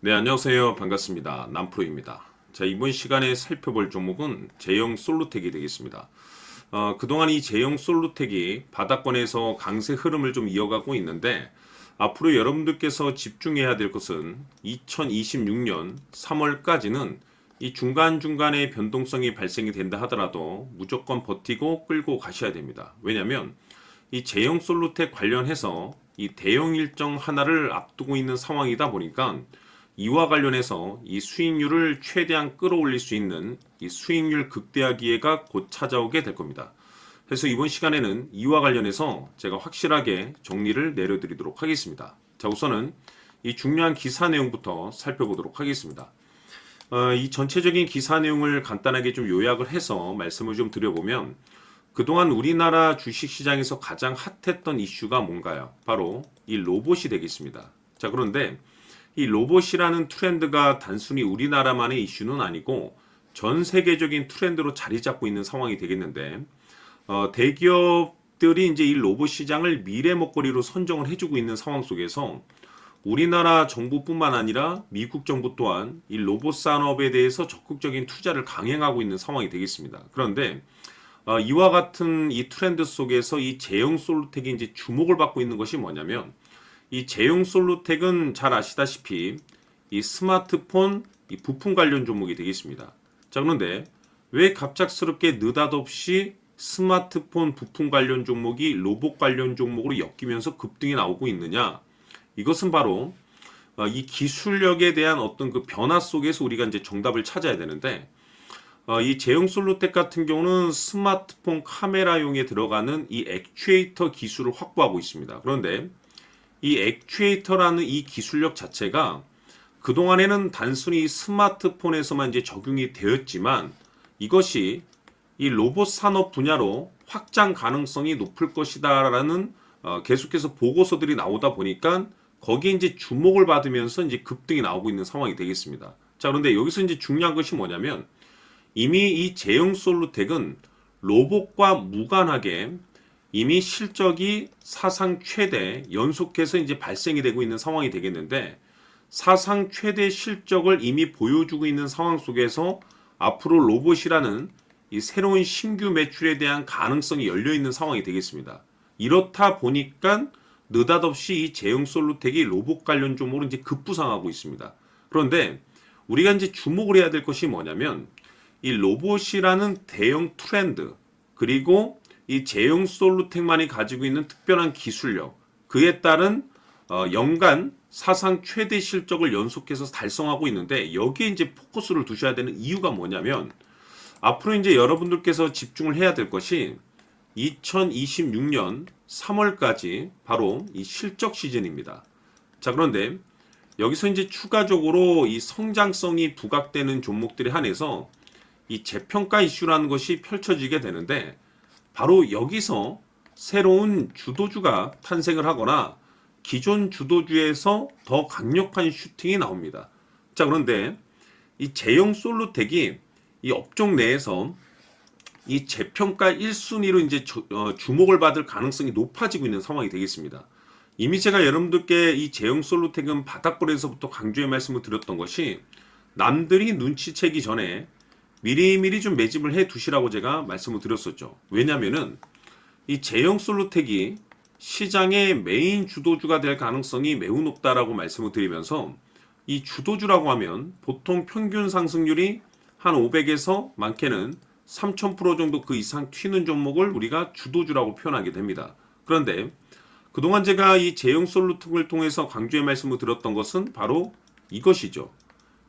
네, 안녕하세요. 반갑습니다. 남프로입니다. 자, 이번 시간에 살펴볼 종목은 제형 솔루텍이 되겠습니다. 그동안 이 제형 솔루텍이 바닥권에서 강세 흐름을 좀 이어가고 있는데, 앞으로 여러분들께서 집중해야 될 것은 2026년 3월까지는 이 중간중간에 변동성이 발생이 된다 하더라도 무조건 버티고 끌고 가셔야 됩니다. 왜냐하면 이 제형 솔루텍 관련해서 이 대형 일정 하나를 앞두고 있는 상황이다 보니까 이와 관련해서 이 수익률을 최대한 끌어올릴 수 있는 이 수익률 극대화 기회가 곧 찾아오게 될 겁니다. 그래서 이번 시간에는 이와 관련해서 제가 확실하게 정리를 내려드리도록 하겠습니다. 자, 우선은 이 중요한 기사 내용부터 살펴보도록 하겠습니다. 이 전체적인 기사 내용을 간단하게 좀 요약을 해서 말씀을 좀 드려보면, 그동안 우리나라 주식시장에서 가장 핫했던 이슈가 뭔가요? 바로 이 로봇이 되겠습니다. 자, 그런데 이 로봇이라는 트렌드가 단순히 우리나라만의 이슈는 아니고 전 세계적인 트렌드로 자리 잡고 있는 상황이 되겠는데, 대기업들이 이제 이 로봇 시장을 미래 먹거리로 선정을 해주고 있는 상황 속에서 우리나라 정부뿐만 아니라 미국 정부 또한 이 로봇 산업에 대해서 적극적인 투자를 강행하고 있는 상황이 되겠습니다. 그런데 이와 같은 이 트렌드 속에서 이 제형 솔루텍이 이제 주목을 받고 있는 것이 뭐냐면, 이 제형 솔루텍은 잘 아시다시피 이 스마트폰 이 부품 관련 종목이 되겠습니다. 자, 그런데 왜 갑작스럽게 느닷없이 스마트폰 부품 관련 종목이 로봇 관련 종목으로 엮이면서 급등이 나오고 있느냐? 이것은 바로 이 기술력에 대한 어떤 그 변화 속에서 우리가 이제 정답을 찾아야 되는데, 이 제형 솔루텍 같은 경우는 스마트폰 카메라용에 들어가는 이 액추에이터 기술을 확보하고 있습니다. 그런데 이 액추에이터라는 이 기술력 자체가 그동안에는 단순히 스마트폰에서만 이제 적용이 되었지만, 이것이 이 로봇 산업 분야로 확장 가능성이 높을 것이다라는 계속해서 보고서들이 나오다 보니까 거기에 이제 주목을 받으면서 이제 급등이 나오고 있는 상황이 되겠습니다. 자, 그런데 여기서 이제 중요한 것이 뭐냐면, 이미 이 제형 솔루텍은 로봇과 무관하게 이미 실적이 사상 최대 연속해서 이제 발생이 되고 있는 상황이 되겠는데, 사상 최대 실적을 이미 보여주고 있는 상황 속에서 앞으로 로봇이라는 이 새로운 신규 매출에 대한 가능성이 열려 있는 상황이 되겠습니다. 이렇다 보니까 느닷없이 이 제형 솔루텍이 로봇 관련 종목으로 이제 급부상하고 있습니다. 그런데 우리가 이제 주목을 해야 될 것이 뭐냐면, 이 로봇이라는 대형 트렌드, 그리고 이 제형 솔루텍만이 가지고 있는 특별한 기술력, 그에 따른 연간 사상 최대 실적을 연속해서 달성하고 있는데, 여기에 이제 포커스를 두셔야 되는 이유가 뭐냐면, 앞으로 이제 여러분들께서 집중을 해야 될 것이 2026년 3월까지 바로 이 실적 시즌입니다. 자, 그런데 여기서 이제 추가적으로 이 성장성이 부각되는 종목들에 한해서 이 재평가 이슈라는 것이 펼쳐지게 되는데, 바로 여기서 새로운 주도주가 탄생을 하거나 기존 주도주에서 더 강력한 슈팅이 나옵니다. 자, 그런데 이 제형 솔루텍이 이 업종 내에서 이 재평가 1순위로 이제 주목을 받을 가능성이 높아지고 있는 상황이 되겠습니다. 이미 제가 여러분들께 이 제형 솔루텍은 바닥권에서부터 강조의 말씀을 드렸던 것이, 남들이 눈치채기 전에 미리미리 좀 매집을 해 두시라고 제가 말씀을 드렸었죠. 왜냐면은 이 제형 솔루텍이 시장의 메인 주도주가 될 가능성이 매우 높다라고 말씀을 드리면서, 이 주도주라고 하면 보통 평균 상승률이 한 500에서 많게는 3000% 정도 그 이상 튀는 종목을 우리가 주도주라고 표현하게 됩니다. 그런데 그동안 제가 이 제형 솔루텍을 통해서 강조의 말씀을 드렸던 것은 바로 이것이죠.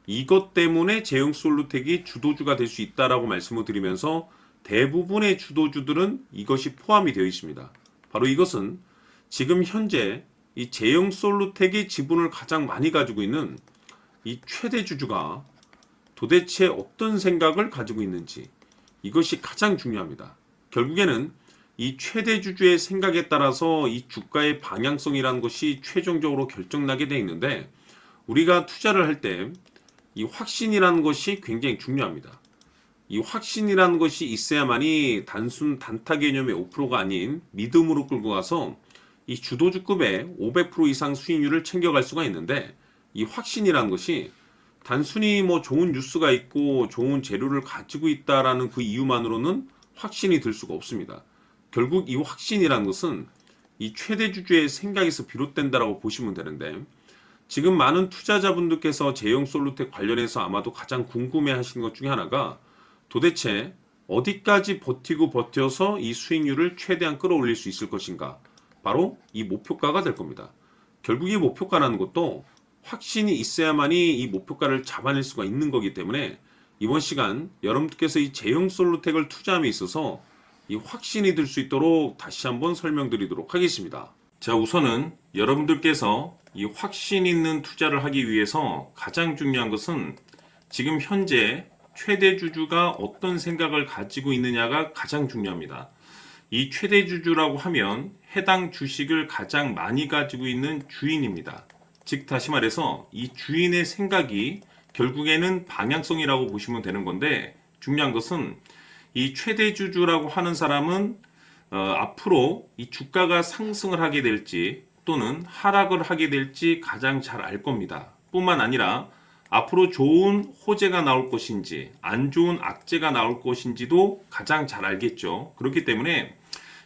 이것 때문에 제형 솔루텍이 주도주가 될 수 있다라고 말씀을 드리면서, 대부분의 주도주들은 이것이 포함이 되어 있습니다. 바로 이것은 지금 현재 이 제형 솔루텍의 지분을 가장 많이 가지고 있는 이 최대 주주가 도대체 어떤 생각을 가지고 있는지, 이것이 가장 중요합니다. 결국에는 이 최대 주주의 생각에 따라서 이 주가의 방향성이라는 것이 최종적으로 결정나게 되어 있는데, 우리가 투자를 할 때 이 확신이라는 것이 굉장히 중요합니다. 이 확신이라는 것이 있어야만이 단순 단타 개념의 5%가 아닌 믿음으로 끌고 가서 이 주도주급의 500% 이상 수익률을 챙겨갈 수가 있는데, 이 확신이라는 것이 단순히 뭐 좋은 뉴스가 있고 좋은 재료를 가지고 있다라는 그 이유만으로는 확신이 들 수가 없습니다. 결국 이 확신이라는 것은 이 최대 주주의 생각에서 비롯된다라고 보시면 되는데, 지금 많은 투자자분들께서 제형 솔루텍 관련해서 아마도 가장 궁금해 하시는 것 중에 하나가 도대체 어디까지 버티고 버텨서 이 수익률을 최대한 끌어올릴 수 있을 것인가? 바로 이 목표가가 될 겁니다. 결국 이 목표가라는 것도 확신이 있어야만이 이 목표가를 잡아낼 수가 있는 거기 때문에 이번 시간 여러분들께서 이 제형 솔루텍을 투자함에 있어서 이 확신이 들 수 있도록 다시 한번 설명드리도록 하겠습니다. 자, 우선은 여러분들께서 이 확신 있는 투자를 하기 위해서 가장 중요한 것은 지금 현재 최대 주주가 어떤 생각을 가지고 있느냐가 가장 중요합니다. 이 최대 주주라고 하면 해당 주식을 가장 많이 가지고 있는 주인입니다. 즉 다시 말해서 이 주인의 생각이 결국에는 방향성이라고 보시면 되는 건데, 중요한 것은 이 최대 주주라고 하는 사람은 앞으로 이 주가가 상승을 하게 될지 또는 하락을 하게 될지 가장 잘 알 겁니다. 뿐만 아니라 앞으로 좋은 호재가 나올 것인지 안 좋은 악재가 나올 것인지도 가장 잘 알겠죠. 그렇기 때문에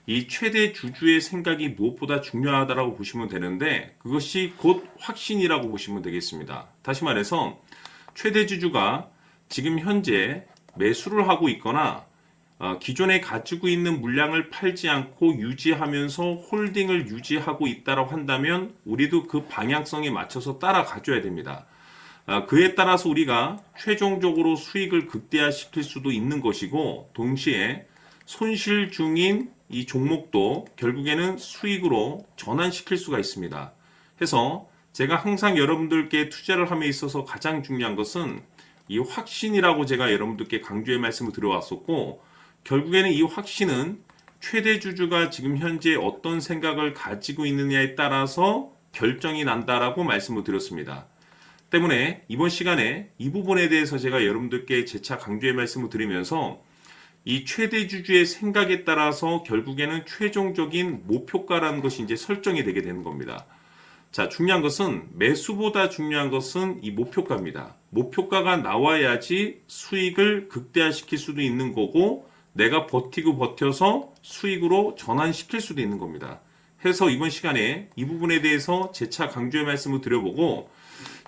이 최대 주주의 생각이 무엇보다 중요하다고 보시면 되는데, 그것이 곧 확신이라고 보시면 되겠습니다. 다시 말해서 최대 주주가 지금 현재 매수를 하고 있거나 기존에 가지고 있는 물량을 팔지 않고 유지하면서 홀딩을 유지하고 있다고 한다면 우리도 그 방향성에 맞춰서 따라가줘야 됩니다. 그에 따라서 우리가 최종적으로 수익을 극대화시킬 수도 있는 것이고, 동시에 손실 중인 이 종목도 결국에는 수익으로 전환시킬 수가 있습니다. 해서 제가 항상 여러분들께 투자를 함에 있어서 가장 중요한 것은 이 확신이라고 제가 여러분들께 강조의 말씀을 드려왔었고, 결국에는 이 확신은 최대 주주가 지금 현재 어떤 생각을 가지고 있느냐에 따라서 결정이 난다라고 말씀을 드렸습니다. 때문에 이번 시간에 이 부분에 대해서 제가 여러분들께 재차 강조의 말씀을 드리면서 이 최대 주주의 생각에 따라서 결국에는 최종적인 목표가라는 것이 이제 설정이 되게 되는 겁니다. 자, 중요한 것은 매수보다 중요한 것은 이 목표가입니다. 목표가가 나와야지 수익을 극대화시킬 수도 있는 거고, 내가 버티고 버텨서 수익으로 전환시킬 수도 있는 겁니다. 해서 이번 시간에 이 부분에 대해서 재차 강조의 말씀을 드려보고,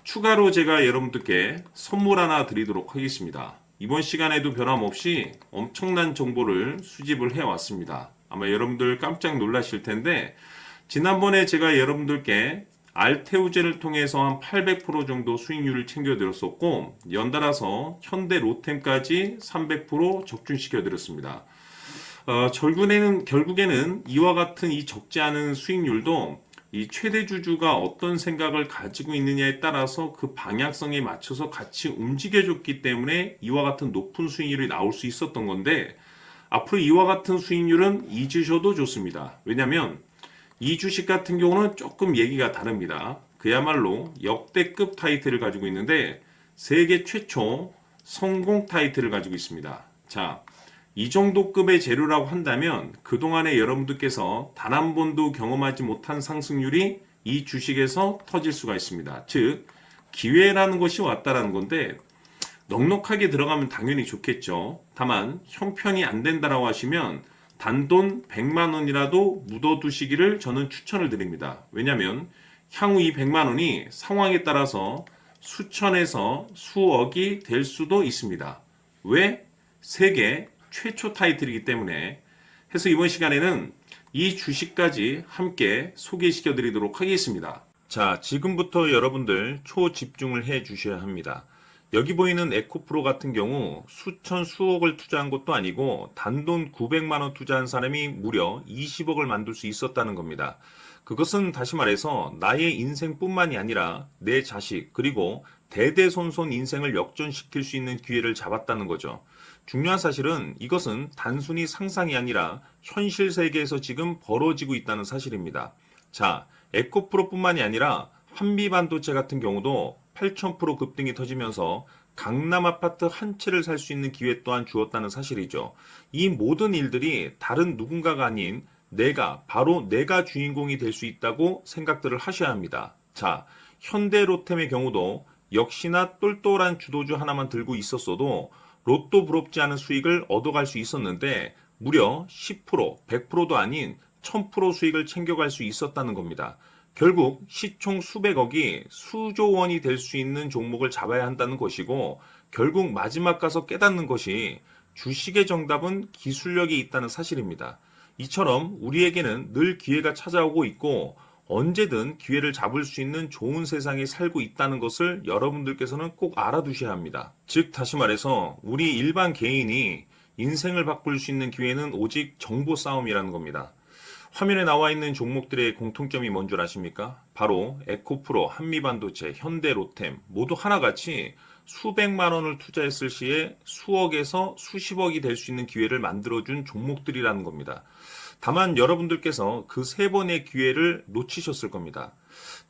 추가로 제가 여러분들께 선물 하나 드리도록 하겠습니다. 이번 시간에도 변함없이 엄청난 정보를 수집을 해왔습니다. 아마 여러분들 깜짝 놀라실 텐데, 지난번에 제가 여러분들께 알테우제를 통해서 한 800% 정도 수익률을 챙겨드렸었고, 연달아서 현대 로템까지 300% 적중시켜드렸습니다. 결국에는 이와 같은 이 적지 않은 수익률도 이 최대 주주가 어떤 생각을 가지고 있느냐에 따라서 그 방향성에 맞춰서 같이 움직여줬기 때문에 이와 같은 높은 수익률이 나올 수 있었던 건데, 앞으로 이와 같은 수익률은 잊으셔도 좋습니다. 왜냐하면 이 주식 같은 경우는 조금 얘기가 다릅니다. 그야말로 역대급 타이틀을 가지고 있는데 세계 최초 성공 타이틀을 가지고 있습니다. 자, 이 정도 급의 재료라고 한다면 그동안에 여러분들께서 단 한 번도 경험하지 못한 상승률이 이 주식에서 터질 수가 있습니다. 즉, 기회라는 것이 왔다라는 건데, 넉넉하게 들어가면 당연히 좋겠죠. 다만 형편이 안 된다라고 하시면 단돈 100만 원이라도 묻어두시기를 저는 추천을 드립니다. 왜냐하면 향후 이 100만 원이 상황에 따라서 수천에서 수억이 될 수도 있습니다. 왜? 세계 최초 타이틀이기 때문에. 해서 이번 시간에는 이 주식까지 함께 소개시켜 드리도록 하겠습니다. 자, 지금부터 여러분들 초집중을 해 주셔야 합니다. 여기 보이는 에코프로 같은 경우 수천 수억을 투자한 것도 아니고 단돈 900만 원 투자한 사람이 무려 20억을 만들 수 있었다는 겁니다. 그것은 다시 말해서 나의 인생뿐만이 아니라 내 자식 그리고 대대손손 인생을 역전시킬 수 있는 기회를 잡았다는 거죠. 중요한 사실은 이것은 단순히 상상이 아니라 현실 세계에서 지금 벌어지고 있다는 사실입니다. 자, 에코프로뿐만이 아니라 한미반도체 같은 경우도 8,000% 급등이 터지면서 강남 아파트 한 채를 살 수 있는 기회 또한 주었다는 사실이죠. 이 모든 일들이 다른 누군가가 아닌 바로 내가 주인공이 될 수 있다고 생각들을 하셔야 합니다. 자, 현대로템의 경우도 역시나 똘똘한 주도주 하나만 들고 있었어도 로또 부럽지 않은 수익을 얻어갈 수 있었는데 무려 10%, 100%도 아닌 1000% 수익을 챙겨갈 수 있었다는 겁니다. 결국 시총 수백억이 수조 원이 될 수 있는 종목을 잡아야 한다는 것이고 결국 마지막 가서 깨닫는 것이 주식의 정답은 기술력이 있다는 사실입니다. 이처럼 우리에게는 늘 기회가 찾아오고 있고 언제든 기회를 잡을 수 있는 좋은 세상에 살고 있다는 것을 여러분들께서는 꼭 알아두셔야 합니다. 즉 다시 말해서 우리 일반 개인이 인생을 바꿀 수 있는 기회는 오직 정보 싸움이라는 겁니다. 화면에 나와 있는 종목들의 공통점이 뭔 줄 아십니까? 바로 에코프로, 한미반도체, 현대로템 모두 하나같이 수백만 원을 투자했을 시에 수억에서 수십억이 될 수 있는 기회를 만들어준 종목들이라는 겁니다. 다만 여러분들께서 그 세 번의 기회를 놓치셨을 겁니다.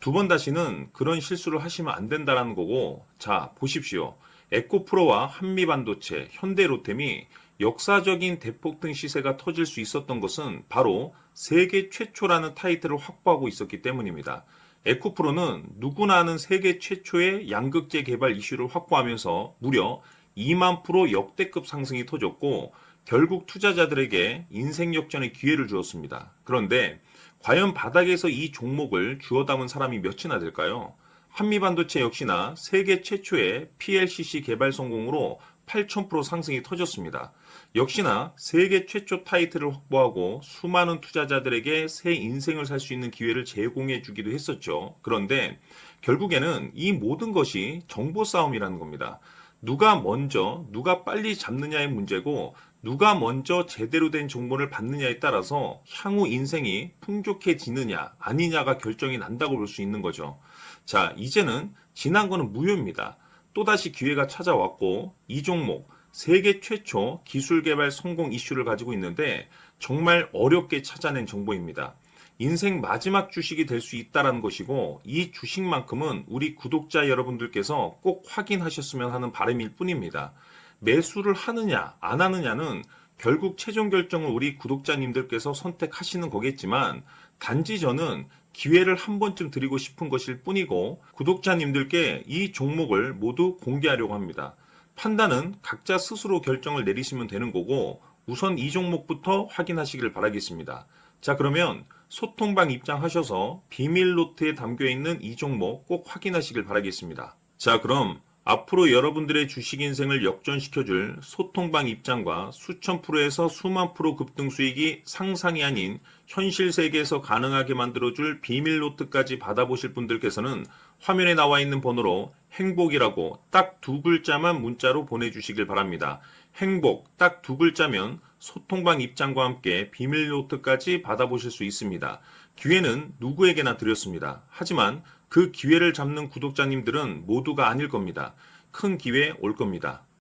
두 번 다시는 그런 실수를 하시면 안 된다는 거고, 자, 보십시오. 에코프로와 한미반도체, 현대로템이 역사적인 대폭등 시세가 터질 수 있었던 것은 바로 세계 최초라는 타이틀을 확보하고 있었기 때문입니다. 에코프로는 누구나 아는 세계 최초의 양극재 개발 이슈를 확보하면서 무려 2만 프로 역대급 상승이 터졌고 결국 투자자들에게 인생 역전의 기회를 주었습니다. 그런데 과연 바닥에서 이 종목을 주워 담은 사람이 몇이나 될까요? 한미반도체 역시나 세계 최초의 PLCC 개발 성공으로 8000% 상승이 터졌습니다. 역시나 세계 최초 타이틀을 확보하고 수많은 투자자들에게 새 인생을 살 수 있는 기회를 제공해 주기도 했었죠. 그런데 결국에는 이 모든 것이 정보 싸움이라는 겁니다. 누가 먼저, 누가 빨리 잡느냐의 문제고 누가 먼저 제대로 된 정보를 받느냐에 따라서 향후 인생이 풍족해지느냐 아니냐가 결정이 난다고 볼 수 있는 거죠. 자, 이제는 지난 거는 무효입니다. 또다시 기회가 찾아왔고 이 종목 세계 최초 기술 개발 성공 이슈를 가지고 있는데 정말 어렵게 찾아낸 정보입니다. 인생 마지막 주식이 될 수 있다는 것이고 이 주식만큼은 우리 구독자 여러분들께서 꼭 확인하셨으면 하는 바람일 뿐입니다. 매수를 하느냐 안 하느냐는 결국 최종 결정을 우리 구독자님들께서 선택하시는 거겠지만 단지 저는 기회를 한 번쯤 드리고 싶은 것일 뿐이고 구독자님들께 이 종목을 모두 공개하려고 합니다. 판단은 각자 스스로 결정을 내리시면 되는 거고 우선 이 종목부터 확인하시길 바라겠습니다. 자, 그러면 소통방 입장하셔서 비밀 노트에 담겨있는 이 종목 꼭 확인하시길 바라겠습니다. 자, 그럼 앞으로 여러분들의 주식 인생을 역전시켜줄 소통방 입장과 수천 프로에서 수만 프로 급등 수익이 상상이 아닌 현실 세계에서 가능하게 만들어줄 비밀 노트까지 받아보실 분들께서는 화면에 나와 있는 번호로 행복이라고 딱 두 글자만 문자로 보내주시길 바랍니다. 행복 딱 두 글자면 소통방 입장과 함께 비밀 노트까지 받아보실 수 있습니다. 기회는 누구에게나 드렸습니다. 하지만 그 기회를 잡는 구독자님들은 모두가 아닐 겁니다. 큰 기회 올 겁니다.